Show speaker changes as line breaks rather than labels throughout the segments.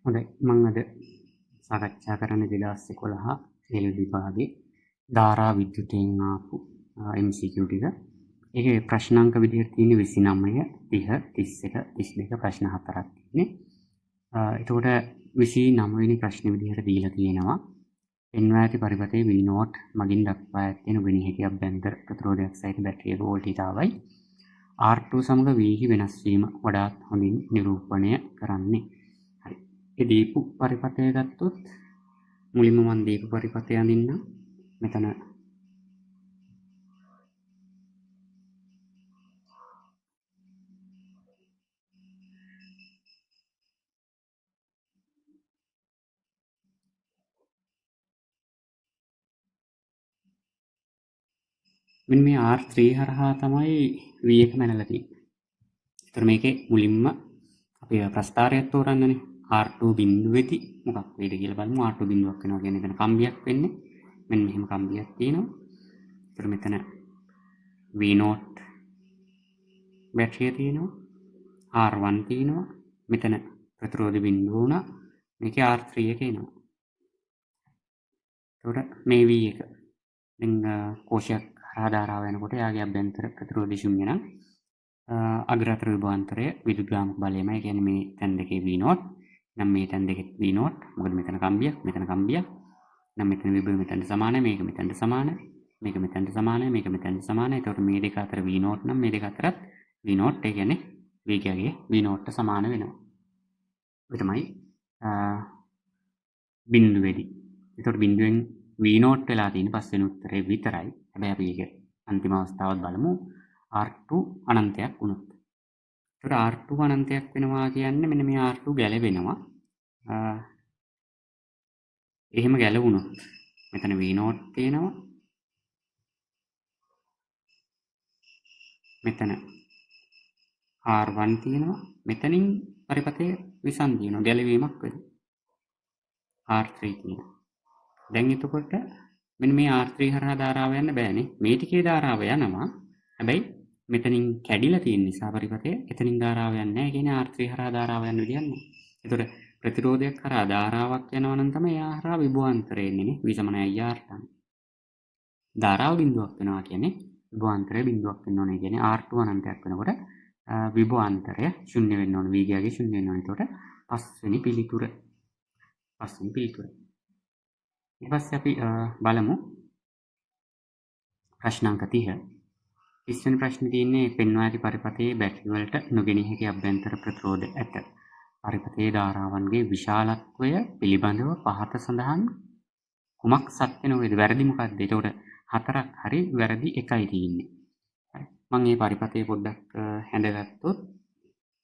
හොඳයි මම අද සාකච්ඡා කරන්න 2011 ඒ විභාගේ ධාරා විද්‍යුතයෙන් ආපු MCQ ටික. ඒකේ ප්‍රශ්නාංක විදිහට තියෙන්නේ 29, 30, 31, 32 ප්‍රශ්න හතරක් තියෙන්නේ. එතකොට 29 වෙනි ප්‍රශ්නේ විදිහට දීලා තියෙනවා. පෙන්වා ඇති පරිපථයේ V0 මගින් දක්වා ඇත්තේ නුගණිය හැකි අභ්‍යන්තර ප්‍රතිරෝධයක් සහිත බැටරියක වෝල්ටීතාවයි R2 සමග V හි වෙනස් වීම වඩාත් හොඳින් නිරූපණය කරන්නේ. හරි. ඒ දීපු පරිපථය ගත්තොත් මුලින්ම මම දීපු පරිපථය අඳින්නම්. මෙතන මෙන්න මේ R3 හරහා තමයි V එක මැනලා තියෙන්නේ. ඒතර මේකේ මුලින්ම අපි ප්‍රස්ථාරයක් තෝරන්නනේ. R2 බිඳුවේදී මොකක් වේද කියලා බලමු. R2 බිඳුවක් වෙනවා කියන්නේ එතන කම්බියක් වෙන්නේ. මෙන්න මෙහෙම කම්බියක් තියෙනවා. ඒතර මෙතන V0 බැටරිය තියෙනවා. R1 තියෙනවා. මෙතන ප්‍රතිරෝධ බිඳුව වුණා. මේකේ R3 එක එනවා. ඒතකොට මේ V එක දැන් කෝෂයක් හරහා ධාරාව යනකොට යාගේ අභ්‍යන්තර ප්‍රතිරෝධය ශුන්‍ය නම් අග්‍රතර විභවාන්තරය විදුලිග්‍රාමක බලයමයි. ඒ කියන්නේ මේ තැන් දෙකේ V0 නම් මේ තැන් දෙකේ V0 මොකද මෙතන කම්බියක් මෙතන කම්බියක් නම් මෙතන විභව මෙතනට සමානයි මේක මෙතනට සමානයි මේක මෙතනට සමානයි මේක මෙතනට සමානයි. ඒතකොට මේ දෙක අතර V0 නම් මේ දෙක අතරත් V0 ඒ කියන්නේ වේගයගේ V0 ට සමාන වෙනවා. ඒ තමයි බිඳුවේදී. ඒතකොට බිඳුවෙන් V0 වෙලා තියෙන පස්වෙනි උත්තරේ විතරයි. හැබැයි අපි ඒක අන්තිම අවස්ථාවත් බලමු. R2 අනන්තයක් වුණොත්. ඒතකොට R2 අනන්තයක් වෙනවා කියන්නේ මෙන්න මේ R2 ගැලවෙනවා. එහෙම ගැලවුණොත් මෙතන V0 තියෙනවා. මෙතන R1 තියෙනවා. මෙතනින් පරිපථයේ විසන්ධි වෙනවා. ගැලවීමක් වෙනවා. R3 තියෙනවා. දැන් එතකොට මෙන්න මේ R3 හරහා ධාරාව යන්න බෑනේ. මේ ටිකේ ධාරාව යනවා. හැබැයි මෙතනින් කැඩිලා තියෙන නිසා පරිපථය එතනින් ධාරාව යන්නේ නැහැ. ඒ කියන්නේ R3 හරහා ධාරාව යන්න විදියක් නැහැ. ඒතකොට ප්‍රතිරෝධයක් හරහා ධාරාවක් යනවා නම් තමයි යා හරහා විභවාන්තරය එන්නේ නේ. V = IR තමයි. ධාරාව බිඳුවක් වෙනවා කියන්නේ විභවාන්තරය බිඳුවක් වෙන්න ඕනේ. කියන්නේ R2 අනන්තයක් වෙනකොට විභවාන්තරය ශුන්‍ය වෙන්න ඕනේ. වේගයගේ ශුන්‍ය වෙන්න ඕනේ. ඒතකොට පස්වෙනි පිළිතුර. ඊට පස්සේ අපි බලමු ප්‍රශ්නාංක 30. 30 වෙනි ප්‍රශ්නේ තියෙන්නේ පෙන්වා ඇති පරිපථයේ බැටරි වලට නොගෙනිය හැකි අභ්‍යන්තර ප්‍රතිරෝධ ඇත. පරිපථයේ ධාරාවන්ගේ විශාලත්වය පිළිබඳව පහත සඳහන් කුමක් සත්‍ය නොවේද? වැරදි මොකක්ද? ඒකට හතරක් හරි වැරදි එකයි තියෙන්නේ. හරි. මම මේ පරිපථය පොඩ්ඩක් හැඳගත්තොත්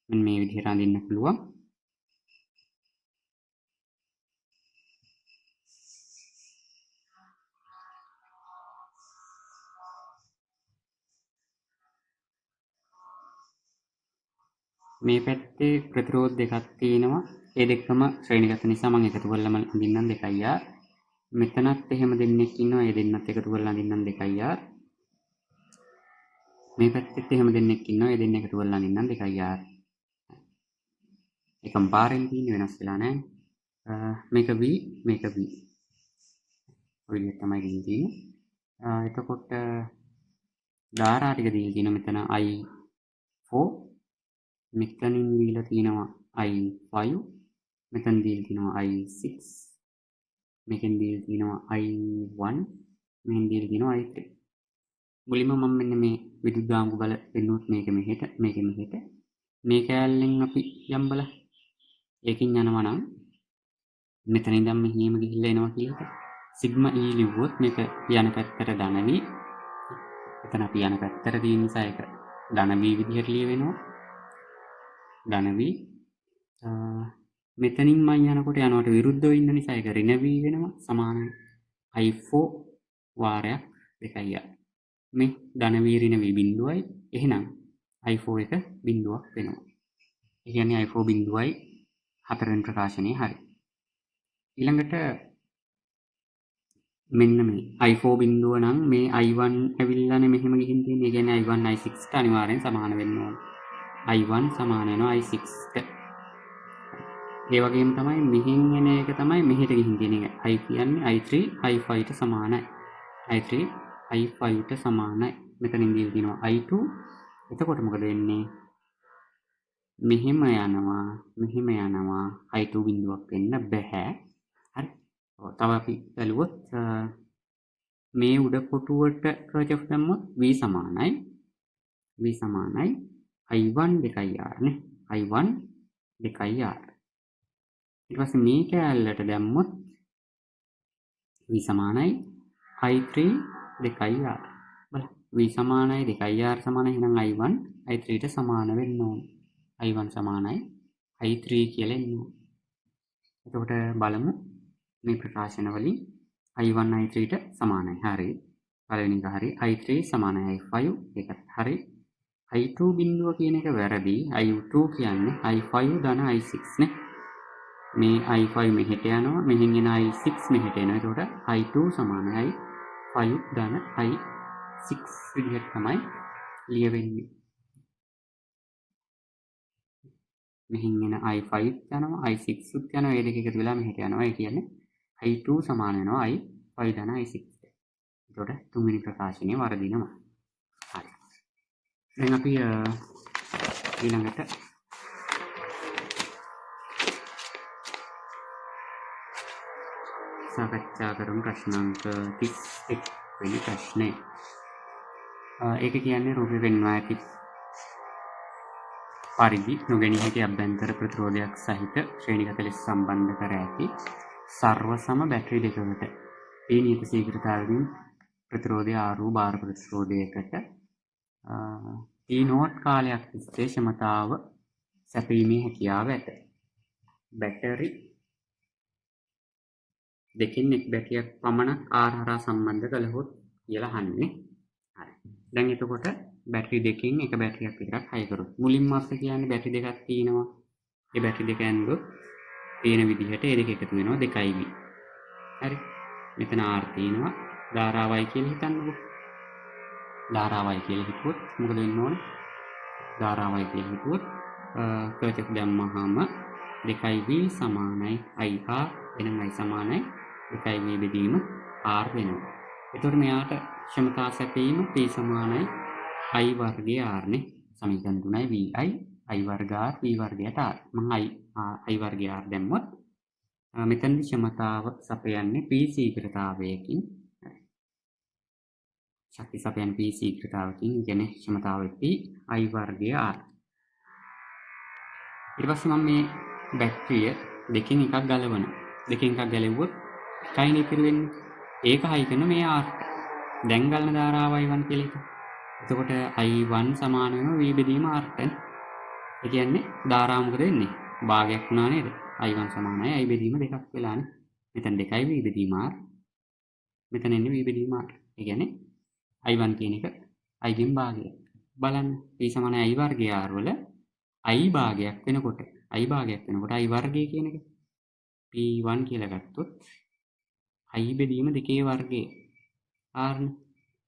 මෙන්න මේ විදිහට අඳින්න පුළුවන්. මේ පැත්තේ ප්‍රතිරෝධ දෙකක් තියෙනවා. ඒ දෙකම ශ්‍රේණිගත නිසා මම එකතු කරලාම අඳින්නම් 2R. මෙතනත් එහෙම දෙන්නෙක් ඉන්නවා. ඒ දෙන්නත් එකතු කරලා අඳින්නම් 2R. මේ පැත්තෙත් එහෙම දෙන්නෙක් ඉන්නවා. ඒ දෙන්න එකතු කරලා අඳින්නම් 2R. එකම පාරෙන් තියෙන්නේ වෙනස් වෙලා නැහැ. මේක V මේක V. ඔය විදිහට තමයි දෙන්නේ. එතකොට ධාරා ටික දීලා තියෙනවා මෙතන I4 මෙතනින් දීලා තියෙනවා I5 මෙතන දීලා තියෙනවා I6 මේකෙන් දීලා තියෙනවා I1 මෙහෙන් දීලා තියෙනවා I3. මුලින්ම මම මෙන්න මේ විදුලිග්‍රාමක බල පෙන්නුවොත් මේක මෙහෙට මේක මෙහෙට මේ කෑල්ලෙන් අපි යම් බල ඒකින් යනවා නම් මෙතන ඉඳන් මෙහෙම ගිහිල්ලා එනවා කියලා සිග්මා E ලිව්වොත් මේක යන පැත්තට ධන V. එතන අපි යන පැත්තට තියෙන නිසා ඒක ධන V විදිහට ලියවෙනවා. ධන V මෙතනින් මම යනකොට යනවට විරුද්ධව ඉන්න නිසා ඒක ඍණ V වෙනවා. සමානයි I4 වාරයක් 2R. මේ ධන V ඍණ V බිඳුවයි. එහෙනම් I4 එක බිඳුවක් වෙනවා. ඒ කියන්නේ I4 බිඳුවයි හතරවෙනි ප්‍රකාශනයේ හරි. ඊළඟට මෙන්න මේ I4 බිඳුව නම් මේ I1 ඇවිල්ලානේ මෙහෙම ගිහින් තියෙන්නේ. ඒ කියන්නේ I1 I6 ට අනිවාර්යෙන් සමාන වෙන්න ඕන. I1 සමාන වෙනවා I6 ට. ඒ වගේම තමයි මෙහෙන් එන එක තමයි මෙහෙට ගිහින් තියෙන එක. i කියන්නේ i3 i5 ට සමානයි. i3 i5 ට සමානයි. මෙතනින් දීලා තියෙනවා i2. එතකොට මොකද වෙන්නේ? මෙහෙම යනවා i2 බිඳුවක් වෙන්න බෑ. හරි. තව අපි බැලුවොත් මේ උඩ කොටුවට කර්චොෆ් දැම්මොත් v සමානයි i1 2r නේ. i1 2r. ඊට පස්සේ මේ කෑල්ලට දැම්මොත් v සමානයි i3 2r. බලන්න v සමානයි 2r සමානයි. එහෙනම් i1 i3 ට සමාන වෙන්න ඕනේ. i1 සමානයි i3 කියලා එන්න ඕනේ. එතකොට බලමු මේ ප්‍රකාශන වලින් i1 i3 ට සමානයි. හරි. පළවෙනි එක හරි. i3 සමානයි i5. ඒකත් හරි. i2 බිඳුව කියන එක වැරදි. i2 කියන්නේ i5 ධන i6 නේ. මේ i5 මෙහෙට යනවා. මෙහෙන් එන i6 මෙහෙට එනවා. එතකොට i2 සමානයි i5 ධන i6 විදිහට තමයි ලියවෙන්නේ. මෙහෙන් එන i5 යනවා i6 උත් යනවා. ඒ දෙක එකතු වෙලා මෙහෙට යනවා. ඒ කියන්නේ i2 සමාන වෙනවා i5 ධන i6 ට. එතකොට තුන්වෙනි ප්‍රකාශනය වර්ධිනවා. හරි. දැන් අපි ඊළඟට සාකච්ඡා කරමු ප්‍රශ්න අංක 31 වෙනි ප්‍රශ්නය. ඒක කියන්නේ රූපේ පෙන්වා ඇති පරිදි නොගැනී හැකි අභ්‍යන්තර ප්‍රතිරෝධයක් සහිත ශ්‍රේණිගත ලෙස සම්බන්ධ කර ඇති සර්ව සම බැටරි දෙකකට P නියත ශීඝ්‍රතාවකින් ප්‍රතිරෝධය R වූ භාර ප්‍රතිරෝධයකට T0 කාලයක් තිස්සේ ක්ෂමතාව සැපීමේ හැකියාව ඇත. බැටරි දෙකින් එක් බැටරියක් පමණක් R හරහා සම්බන්ධ කළහොත් කියලා අහන්නේ. හරි. දැන් එතකොට බැටරි දෙකකින් එක බැටරියක් විතරක් හයි කරොත් මුලින්ම අපි කියන්නේ බැටරි දෙකක් තියෙනවා. ඒ බැටරි දෙක ඇන්දොත් තියෙන විදිහට ඒ දෙක එකතු වෙනවා 2V. හරි. මෙතන R තියෙනවා. ධාරාවයි කියලා හිතන්නකෝ. ධාරාවයි කියලා හිතුවොත් මොකද වෙන්න ඕනේ? ධාරාවයි කියලා හිතුවොත් කර්චොෆ් දැම්මහම 2V සමානයි IR. එහෙනම් I සමානයි 2V බෙදීම R වෙනවා. එතකොට මෙයාට ක්ෂමතා සැපීම P සමානයි I වර්ගයේ R නේ. සමීකරණ 3යි VI I වර්ග R V වර්ගයට R. මම I වර්ගයේ R දැම්මොත් මෙතනදි ක්ෂමතාව සපයන්නේ P ශීඝ්‍රතාවයකින්. ශක්ති සපයන P ශීඝ්‍රතාවකින් කියන්නේ ක්ෂමතාව P I වර්ගයේ R. ඊට පස්සේ මම මේ බැටරිය දෙකෙන් එකක් ගලවනවා. දෙකෙන් එකක් ගැලෙව්වොත් එකයිනේ ඉතිරි වෙන්නේ. ඒක හයි කරන මේ R. දැන් ගලන ධාරාව I1 කියලා හිතමු. එතකොට I1 සමාන වෙනවා V බෙදීම R ට. ඒ කියන්නේ ධාරාව මොකද වෙන්නේ? භාගයක් වුණා නේද? I1 සමානයි I බෙදීම දෙකක් වෙලානේ. මෙතන 2යි V බෙදීම R. මෙතන එන්නේ V බෙදීම R. ඒ කියන්නේ I1 කියන එක I ගෙන් භාගය. බලන්න P සමානයි I වර්ගයේ R වල I භාගයක් වෙනකොට I වර්ගය කියන එක P1 කියලා ගත්තොත් I බෙදීම 2 වර්ගයේ R නේ.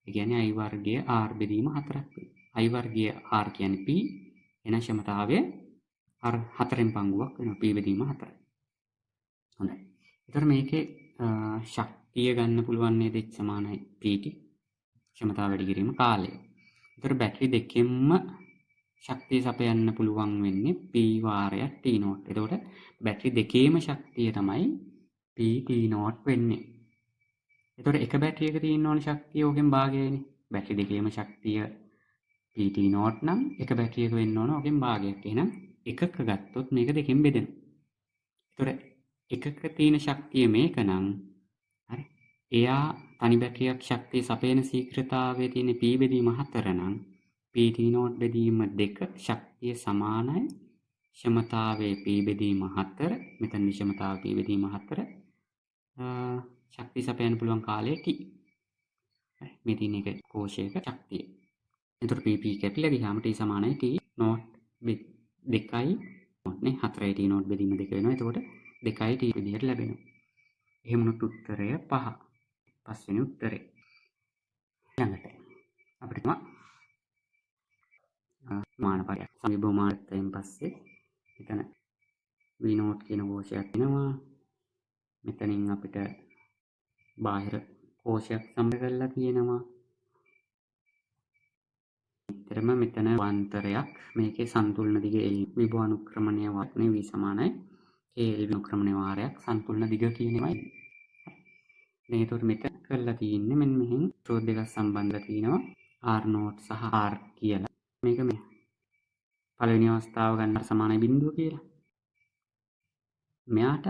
ඒ කියන්නේ I වර්ගයේ R බෙදීම 4ක් වෙනවා. I වර්ගයේ R කියන්නේ P. එන ක්ෂමතාවය R 4න් පංගුවක් වෙනවා. P බෙදීම 4. හොඳයි. ඒතර මේකේ ශක්තිය ගන්න පුළුවන් නේද? H සමානයි PT. ක්ෂමතාව වැඩි කිරීම කාලය. ඒතර බැටරි දෙකෙන්ම ශක්තිය සපයන්න පුළුවන් වෙන්නේ P වාරයක් T0. එතකොට බැටරි දෙකේම ශක්තිය තමයි P T0 වෙන්නේ. එතකොට එක බැටරියක තියෙන ඕන ශක්තිය ඕකෙන් භාගයයිනේ. බැටරි දෙකේම ශක්තිය P T0 නම් එක බැටරියක වෙන්න ඕන ඕකෙන් භාගයක්. එහෙනම් එකක ගත්තොත් මේක දෙකෙන් බෙදෙනවා. එතකොට එකක තියෙන ශක්තිය මේක නම් හරි. එයා තනි බැටරියක් ශක්තිය සපයන ශීඝ්‍රතාවයේ තියෙන P බෙදීම 4 නම් PT0 බෙදීම 2 ශක්තිය සමානයි ක්ෂමතාවයේ P බෙදීම 4. මෙතන ක්ෂමතාව P බෙදීම 4 ශක්තිය සපයන්න පුළුවන් කාලය T. මේ තියෙන එක කෝෂයක ශක්තිය. එතකොට PP කැපිලා ගියාම T සමානයි T0 2යි නේ 4යි T0 බෙදීම 2 වෙනවා. එතකොට 2යි T විදිහට ලැබෙනවා. එහෙම වුණොත් උත්තරය 5. පස්වෙනි උත්තරේ. ඊළඟට අපිට මාන පරයක් සමීපමානයෙන් පස්සේ එතන V v0 කියන කෝෂයක් එනවා. මෙතනින් අපිට බාහිර කෝෂයක් සම්බන්ධ කරලා තියෙනවා. ඊතරම මෙතන වාන්තරයක් මේකේ සන්තුලන දිග L විභව අනුක්‍රමණය වාරණය v සමානයි L අනුක්‍රමණය වාරයක් සන්තුලන දිග කියනවා. දැන් ඒතකොට මෙතන කරලා තියෙන්නේ මෙන්න මෙහෙන් ස්රෝත දෙකක් සම්බන්ධ තියෙනවා R0 සහ R කියලා. මේක මේ පළවෙනි අවස්ථාව ගන්න සමානයි බිඳුව කියලා. මෙයාට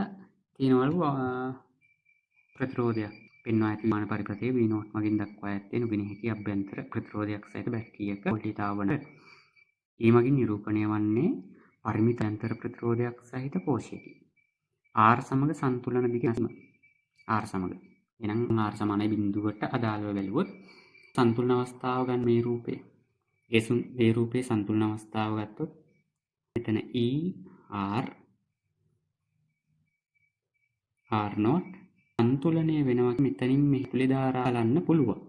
තියෙනවලු ප්‍රතිරෝධයක් පෙන්වා ඇති විමාන පරිපථයේ v0 මගින් දක්වා ඇත්තේ නුගෙන හැකි අභ්‍යන්තර ප්‍රතිරෝධයක් සහිත බැටරියක වෝල්ටේජතාවන ඒ මගින් නිරූපණය වන්නේ පරිමිත අන්තර ප්‍රතිරෝධයක් සහිත කෝෂයකි. R සමග සන්තුලන දිග R සමග. එහෙනම් R සමානයි බිඳුවට අදාළව බැලුවොත් සන්තුලන අවස්ථාව ගන්න මේ රූපේ. ඒ රූපේ සන්තුලන අවස්ථාව ගත්තොත් මෙතන E R R0 සන්තුලනය වෙනවා. මෙතනින් මේ තුලේ ධාරාව ගලන්න පුළුවන්.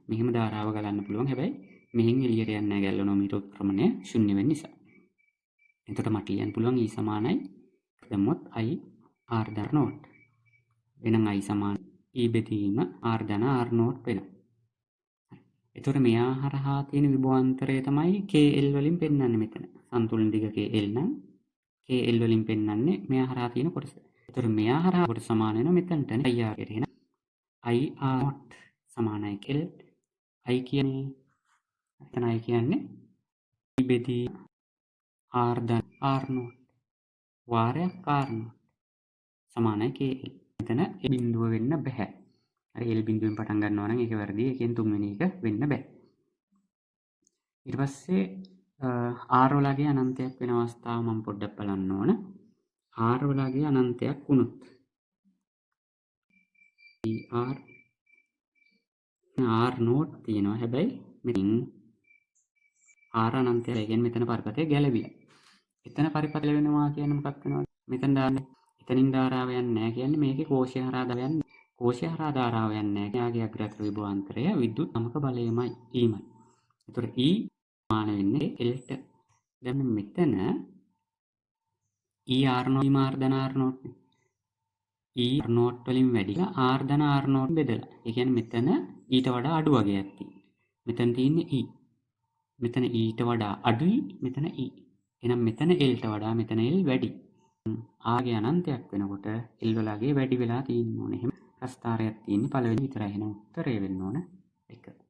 මෙහෙම ධාරාව ගලන්න පුළුවන්. හැබැයි මෙහෙන් එළියට යන්නේ නැහැ ගැලවෙනෝමීටර් උත්ක්‍රමණය ශුන්‍ය වෙන නිසා. එතකොට මට ලියන්න පුළුවන් E සමානයි දැම්මොත් I R ධන 0. එහෙනම් I සමාන E බෙදීම R ධන R0 වෙනවා. එතකොට මෙයා හරහා තියෙන විභවාන්තරය තමයි KL වලින් පෙන්වන්නේ මෙතන. සන්තුලන දිග KL නම් KL වලින් පෙන්වන්නේ මෙයා හරහා තියෙන කොටස. එතකොට මෙයා හරහා කොට සමාන වෙනවා මෙතනට IR එකට. එහෙනම් IR0 සමානයි KL. I කියන්නේ එතන I කියන්නේ E බෙදී R ධන R0 වාරයක් R0 සමානයි KL. මෙතන ඒ බිඳුව වෙන්න බෑ. හරි L බිඳුවෙන් පටන් ගන්නවා නම් ඒක වැරදි. ඒකෙන් තුන්වෙනි එක වෙන්න බෑ. ඊට පස්සේ R වලගේ අනන්තයක් වෙන අවස්ථාව මම පොඩ්ඩක් බලන්න ඕන. R වලගේ අනන්තයක් වුණොත් R0 තියෙනවා. හැබැයි මෙතන R අනන්තය කියන්නේ මෙතන පරිපථය ගැලවිලා. එතන පරිපථය වෙනවා කියන්නේ මොකක්ද වෙනවද? මෙතන දාන්නේ එතනින් ධාරාව යන්නේ නැහැ කියන්නේ මේකේ කෝෂය හරහා දායන්නේ. කෝෂය හරහා ධාරාව යන්නේ නැහැ. එයාගේ අග්‍රතර විභවාන්තරය විද්‍යුත් අමක බලයමයි Eමයි. ඒතර E සමාන වෙන්නේ Lට. දැන් මෙතන E R0 R ධන R0 E R0 වලින් වැඩිලා R ධන R0 බෙදලා. ඒ කියන්නේ මෙතන ඊට වඩා අඩු වගේක් තියෙනවා. මෙතන තියෙන්නේ E. මෙතන ඊට වඩා අඩුයි මෙතන E. එහෙනම් මෙතන Lට වඩා මෙතන L වැඩි. ආගේ අනන්තයක් වෙනකොට L වලගේ වැඩි වෙලා තියෙන්න ඕනේ. එහෙනම් ප්‍රස්ථාරයක් තියෙන්නේ පළවෙනි විතරයි. එහෙනම් උත්තරය වෙන්න ඕන 1.